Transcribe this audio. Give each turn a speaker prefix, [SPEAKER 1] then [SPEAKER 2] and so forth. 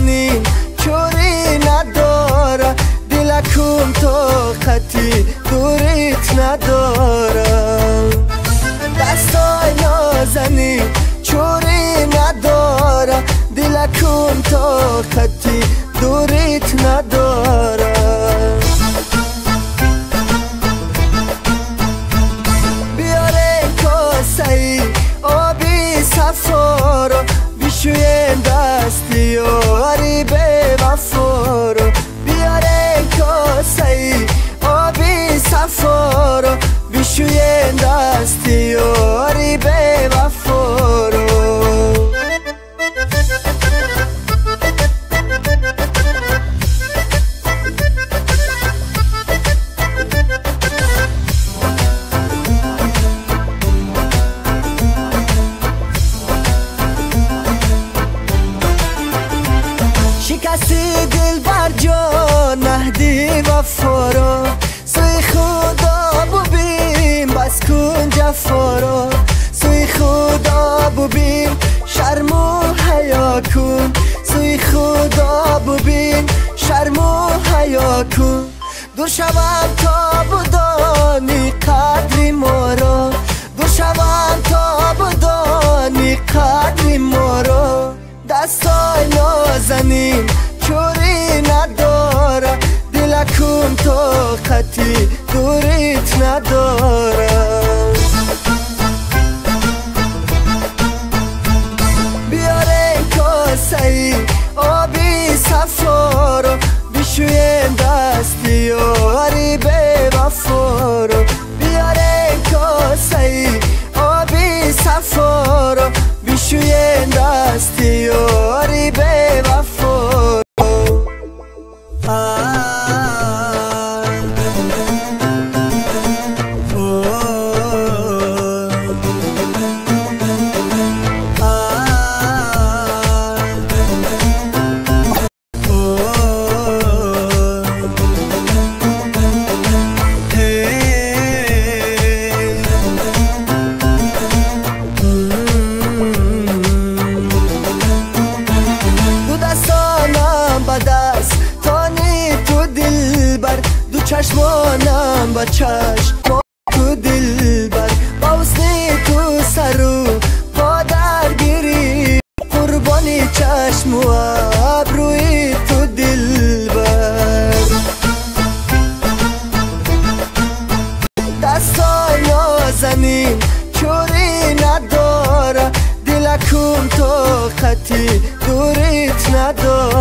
[SPEAKER 1] نازنین چوری نداره، دلکم طاقتی دوریت ندارم. دستای نازنین چوری نداره، دلکم طاقتی دوریت ندارم. بیاره کاسه آبی صفا رو، بشوین دستی آری به وفا رو. بیاره کاسه آبی صفا رو، بشوین دستی آری به وفا رو. شکستی دل بر جا نهدی وفا رو، سوی خدا ببین بس کن جفا رو. سوی خدا ببین شرم و حیا کن، سوی خدا ببین شرم و حیا کن. دور شوم تا بدانی قدری ما رو، دور شوم تا بدانی قدری ما رو. دستای نازنین چوری نداره، دلکم طاقتی دوریت ندارم. بیاره کاسه آبی صفا رو، بشوین دستی آری به وفا رو. بیاره کاسه آبی صفا رو، بشوین دستی آری به وفا رو. چشمانم با چشم تو دل بر، با حسنی تو سرو پا درگیری، قربانی چشم و ابروی تو دل بر. دستای نازنین چوری نداره، دلکم طاقتی دوریت نداره.